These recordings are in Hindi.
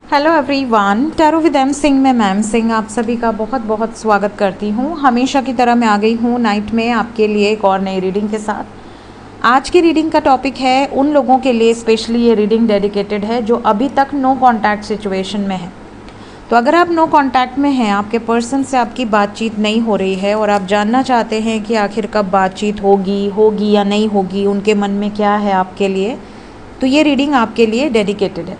Hello everyone, tarot with M Singh में मैम सिंह आप सभी का बहुत बहुत स्वागत करती हूँ। हमेशा की तरह मैं आ गई हूँ नाइट में आपके लिए एक और नई रीडिंग के साथ। आज की रीडिंग का टॉपिक है उन लोगों के लिए, स्पेशली ये रीडिंग डेडिकेटेड है जो अभी तक नो कांटेक्ट सिचुएशन में है। तो अगर आप नो कांटेक्ट में हैं, आपके पर्सन से आपकी बातचीत नहीं हो रही है और आप जानना चाहते हैं कि आखिर कब बातचीत होगी या नहीं होगी, उनके मन में क्या है आपके लिए, तो ये रीडिंग आपके लिए डेडिकेटेड है।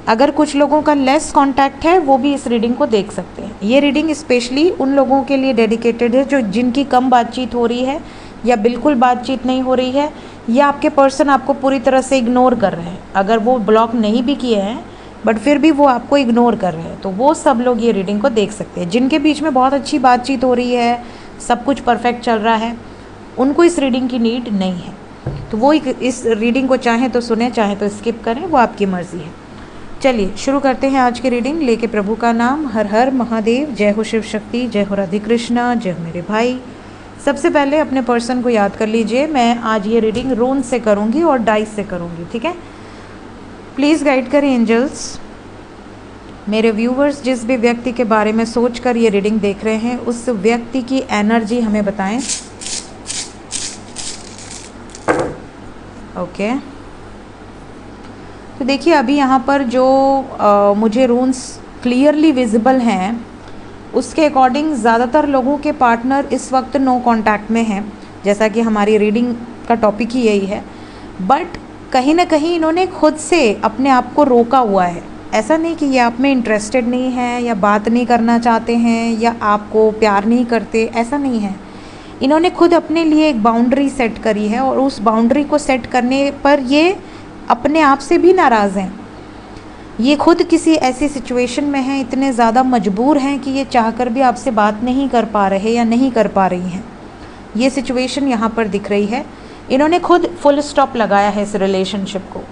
अगर कुछ लोगों का लेस कांटेक्ट है वो भी इस रीडिंग को देख सकते हैं। ये रीडिंग स्पेशली उन लोगों के लिए डेडिकेटेड है जो जिनकी कम बातचीत हो रही है या बिल्कुल बातचीत नहीं हो रही है, या आपके पर्सन आपको पूरी तरह से इग्नोर कर रहे हैं। अगर वो ब्लॉक नहीं भी किए हैं बट फिर भी वो आपको इग्नोर कर रहे हैं, तो वो सब लोग ये रीडिंग को देख सकते हैं। जिनके बीच में बहुत अच्छी बातचीत हो रही है, सब कुछ परफेक्ट चल रहा है, उनको इस रीडिंग की नीड नहीं है। तो वो इस रीडिंग को चाहें तो सुने, चाहें तो स्किप करें, वो आपकी मर्ज़ी है। चलिए शुरू करते हैं आज की रीडिंग। लेके प्रभु का नाम, हर हर महादेव, जय हो शिव शक्ति, जय हो राधे कृष्णा, जय हो मेरे भाई। सबसे पहले अपने पर्सन को याद कर लीजिए। मैं आज ये रीडिंग रून से करूँगी और डाइस से करूँगी, ठीक है। प्लीज़ गाइड करें एंजल्स। मेरे व्यूवर्स जिस भी व्यक्ति के बारे में सोच कर ये रीडिंग देख रहे हैं, उस व्यक्ति की एनर्जी हमें बताएं। ओके तो देखिए, अभी यहाँ पर जो मुझे रून्स क्लियरली विजिबल हैं उसके अकॉर्डिंग ज़्यादातर लोगों के पार्टनर इस वक्त नो कांटेक्ट में हैं, जैसा कि हमारी रीडिंग का टॉपिक ही यही है। बट कहीं ना कहीं इन्होंने खुद से अपने आप को रोका हुआ है। ऐसा नहीं कि ये आप में इंटरेस्टेड नहीं है या बात नहीं करना चाहते हैं या आपको प्यार नहीं करते, ऐसा नहीं है। इन्होंने खुद अपने लिए एक बाउंड्री सेट करी है और उस बाउंड्री को सेट करने पर ये अपने आप से भी नाराज़ हैं। ये खुद किसी ऐसी सिचुएशन में हैं, इतने ज़्यादा मजबूर हैं कि ये चाहकर भी आपसे बात नहीं कर पा रहे या नहीं कर पा रही हैं। ये सिचुएशन यहाँ पर दिख रही है। इन्होंने खुद फुल स्टॉप लगाया है इस रिलेशनशिप को।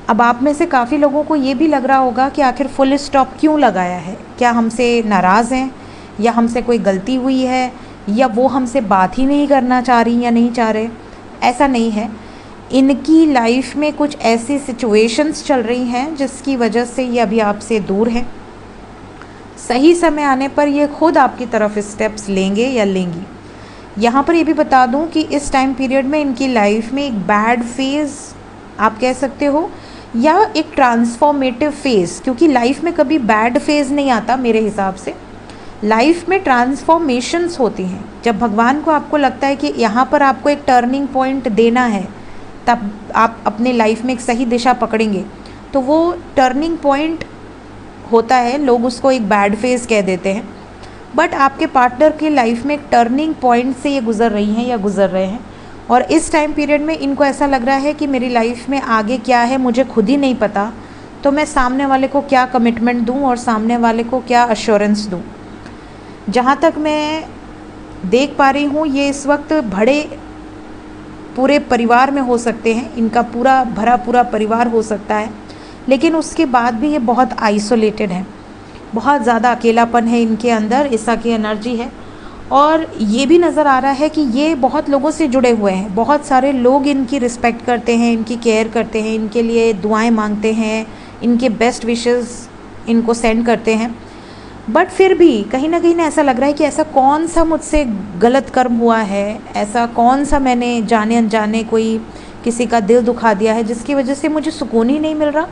अब आप में से काफ़ी लोगों को ये भी लग रहा होगा कि आखिर फुल स्टॉप क्यों लगाया है, क्या हमसे नाराज़ हैं या हमसे कोई गलती हुई है या वो हमसे बात ही नहीं करना चाह रही या नहीं चाह रहे। ऐसा नहीं है। इनकी लाइफ में कुछ ऐसी सिचुएशंस चल रही हैं जिसकी वजह से ये अभी आपसे दूर हैं। सही समय आने पर ये खुद आपकी तरफ स्टेप्स लेंगे या लेंगी। यहाँ पर ये भी बता दूँ कि इस टाइम पीरियड में इनकी लाइफ में एक बैड फेज़ आप कह सकते हो या एक ट्रांसफॉर्मेटिव फेज़, क्योंकि लाइफ में कभी बैड फेज़ नहीं आता मेरे हिसाब से। लाइफ में ट्रांसफॉर्मेशंस होती हैं। जब भगवान को आपको लगता है कि यहाँ पर आपको एक टर्निंग पॉइंट देना है, तब आप अपने लाइफ में एक सही दिशा पकड़ेंगे, तो वो टर्निंग पॉइंट होता है। लोग उसको एक बैड फेज़ कह देते हैं, बट आपके पार्टनर की लाइफ में एक टर्निंग पॉइंट से ये गुज़र रही हैं या गुज़र रहे हैं। और इस टाइम पीरियड में इनको ऐसा लग रहा है कि मेरी लाइफ में आगे क्या है मुझे खुद ही नहीं पता, तो मैं सामने वाले को क्या कमिटमेंट दूँ और सामने वाले को क्या अश्योरेंस दूँ। जहाँ तक मैं देख पा रही हूँ, ये इस वक्त बड़े पूरे परिवार में हो सकते हैं, इनका पूरा परिवार हो सकता है, लेकिन उसके बाद भी ये बहुत आइसोलेटेड है। बहुत ज़्यादा अकेलापन है इनके अंदर, ईसा की एनर्जी है। और ये भी नज़र आ रहा है कि ये बहुत लोगों से जुड़े हुए हैं। बहुत सारे लोग इनकी रिस्पेक्ट करते हैं, इनकी केयर करते हैं, इनके लिए दुआएं मांगते हैं, इनके बेस्ट विशेस इनको सेंड करते हैं। बट फिर भी कहीं ना ऐसा लग रहा है कि ऐसा कौन सा मुझसे गलत कर्म हुआ है, ऐसा कौन सा मैंने जाने अनजाने कोई किसी का दिल दुखा दिया है जिसकी वजह से मुझे सुकून ही नहीं मिल रहा।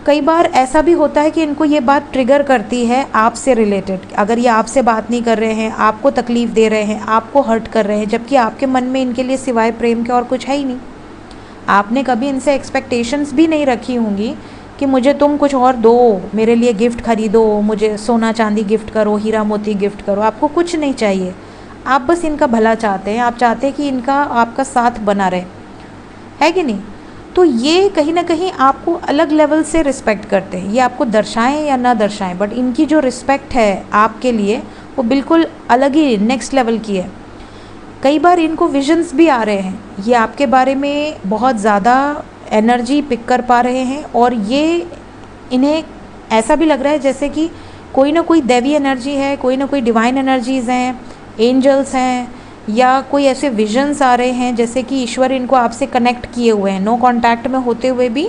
कई बार ऐसा भी होता है कि इनको ये बात ट्रिगर करती है आपसे रिलेटेड। अगर ये आपसे बात नहीं कर रहे हैं, आपको तकलीफ़ दे रहे हैं, आपको हर्ट कर रहे हैं, जबकि आपके मन में इनके लिए सिवाय प्रेम के और कुछ है ही नहीं। आपने कभी इनसे एक्सपेक्टेशंस भी नहीं रखी होंगी कि मुझे तुम कुछ और दो, मेरे लिए गिफ्ट खरीदो, मुझे सोना चांदी गिफ्ट करो, हीरा मोती गिफ्ट करो। आपको कुछ नहीं चाहिए, आप बस इनका भला चाहते हैं। आप चाहते हैं कि इनका आपका साथ बना रहे, है कि नहीं। तो ये कहीं ना कहीं आपको अलग लेवल से रिस्पेक्ट करते हैं। ये आपको दर्शाएं या ना दर्शाएं, बट इनकी जो रिस्पेक्ट है आपके लिए वो बिल्कुल अलग ही नेक्स्ट लेवल की है। कई बार इनको विजन्स भी आ रहे हैं, ये आपके बारे में बहुत ज़्यादा एनर्जी पिक कर पा रहे हैं और ये इन्हें ऐसा भी लग रहा है जैसे कि कोई ना कोई दैवी एनर्जी है, कोई ना कोई डिवाइन एनर्जीज़ हैं, एंजल्स हैं, या कोई ऐसे विजन्स आ रहे हैं जैसे कि ईश्वर इनको आपसे कनेक्ट किए हुए हैं। नो कांटेक्ट में होते हुए भी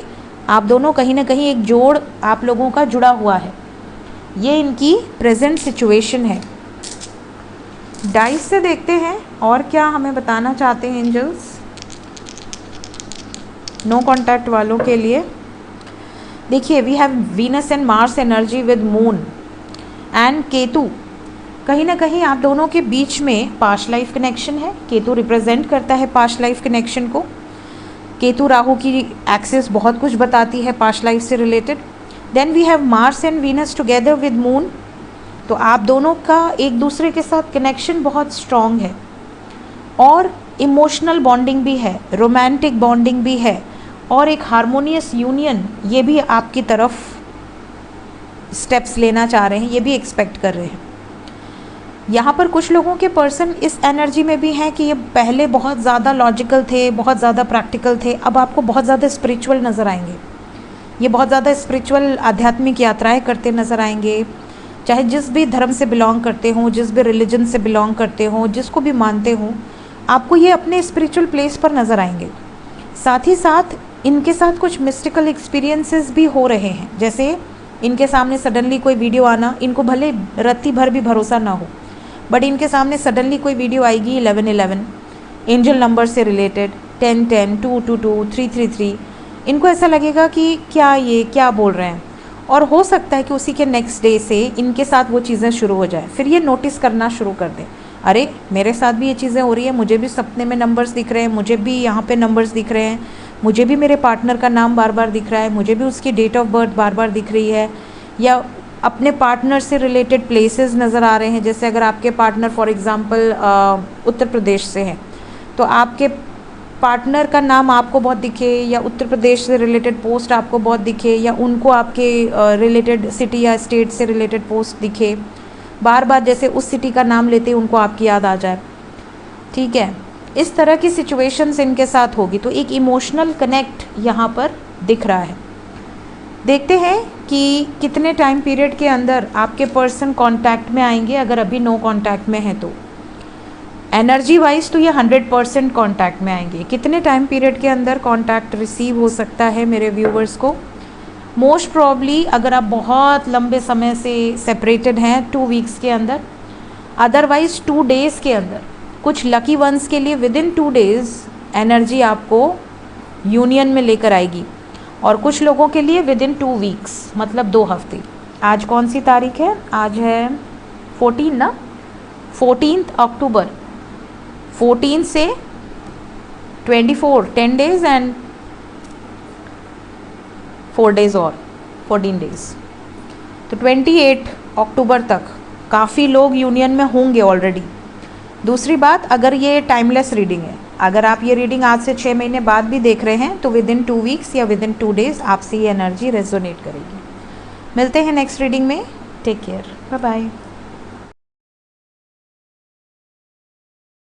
आप दोनों कहीं ना कहीं एक जोड़ आप लोगों का जुड़ा हुआ है। ये इनकी प्रेजेंट सिचुएशन है। डाइस से देखते हैं और क्या हमें बताना चाहते हैं एंजल्स नो कॉन्टैक्ट वालों के लिए। देखिए, we have Venus and Mars energy with moon and Ketu. कहीं ना कहीं आप दोनों के बीच में पास्ट लाइफ कनेक्शन है। केतु रिप्रेजेंट करता है पास्ट लाइफ कनेक्शन को। केतु राहु की एक्सिस बहुत कुछ बताती है पास्ट लाइफ से related. Then we have Mars and Venus together with moon. तो आप दोनों का एक दूसरे के साथ कनेक्शन बहुत स्ट्रॉन्ग है और इमोशनल बॉन्डिंग भी है, रोमांटिक बॉन्डिंग भी है और एक हारमोनियस यूनियन ये भी आपकी तरफ स्टेप्स लेना चाह रहे हैं, ये भी एक्सपेक्ट कर रहे हैं। यहाँ पर कुछ लोगों के पर्सन इस एनर्जी में भी हैं कि ये पहले बहुत ज़्यादा लॉजिकल थे, बहुत ज़्यादा प्रैक्टिकल थे, अब आपको बहुत ज़्यादा स्पिरिचुअल नज़र आएंगे। ये बहुत ज़्यादा स्पिरिचुअल आध्यात्मिक यात्राएं करते नज़र आएंगे। चाहे जिस भी धर्म से बिलोंग करते हों, जिस भी रिलीजन से बिलोंग करते हों, जिसको भी मानते हों, आपको ये अपने स्पिरिचुअल प्लेस पर नज़र आएंगे। साथ ही साथ इनके साथ कुछ मिस्टिकल एक्सपीरियंसेस भी हो रहे हैं। जैसे इनके सामने सडनली कोई वीडियो आना, इनको भले रत्ती भर भी भरोसा ना हो, बट इनके सामने सडनली कोई वीडियो आएगी 1111 एंजल नंबर से रिलेटेड, 1010, 222, 333। इनको ऐसा लगेगा कि क्या बोल रहे हैं, और हो सकता है कि उसी के नेक्स्ट डे से इनके साथ वो चीज़ें शुरू हो जाए। फिर ये नोटिस करना शुरू कर दें, अरे मेरे साथ भी ये चीज़ें हो रही है, मुझे भी सपने में नंबर्स दिख रहे हैं, मुझे भी यहाँ पे नंबर्स दिख रहे हैं, मुझे भी मेरे पार्टनर का नाम बार बार दिख रहा है, मुझे भी उसकी डेट ऑफ बर्थ बार बार दिख रही है, या अपने पार्टनर से रिलेटेड प्लेसेस नज़र आ रहे हैं। जैसे अगर आपके partner for example Uttar Pradesh से हैं, तो आपके पार्टनर का नाम आपको बहुत दिखे, या उत्तर प्रदेश से रिलेटेड पोस्ट आपको बहुत दिखे, या उनको आपके रिलेटेड सिटी या स्टेट से रिलेटेड पोस्ट दिखे, बार बार जैसे उस सिटी का नाम लेते ही उनको आपकी याद आ जाए। ठीक है, इस तरह की सिचुएशंस इनके साथ होगी। तो एक इमोशनल कनेक्ट यहाँ पर दिख रहा है। देखते हैं कि कितने टाइम पीरियड के अंदर आपके पर्सन कांटेक्ट में आएंगे। अगर अभी नो कांटेक्ट में है तो एनर्जी वाइज तो ये 100% कांटेक्ट में आएंगे। कितने टाइम पीरियड के अंदर कांटेक्ट रिसीव हो सकता है मेरे व्यूवर्स को? मोस्ट प्रॉब्ली अगर आप बहुत लंबे समय से सेपरेटेड हैं 2 वीक्स के अंदर, अदरवाइज 2 डेज़ के अंदर। कुछ लकी वंस के लिए विद इन 2 डेज़ एनर्जी आपको यूनियन में लेकर आएगी, और कुछ लोगों के लिए विद इन 2 वीक्स, मतलब 2 हफ्ते। आज कौन सी तारीख है? आज है 14 ना, 14 अक्टूबर। 14 से 24, 10 डेज़ एंड 4 डेज़ और 14 डेज़। तो 28 अक्टूबर तक काफ़ी लोग यूनियन में होंगे ऑलरेडी। दूसरी बात, अगर ये टाइमलेस रीडिंग है, अगर आप ये रीडिंग आज से 6 महीने बाद भी देख रहे हैं, तो विद इन 2 वीक्स या विद इन 2 डेज़ आपसे ये एनर्जी रेजोनेट करेगी। मिलते हैं नेक्स्ट रीडिंग में। Take care, bye bye.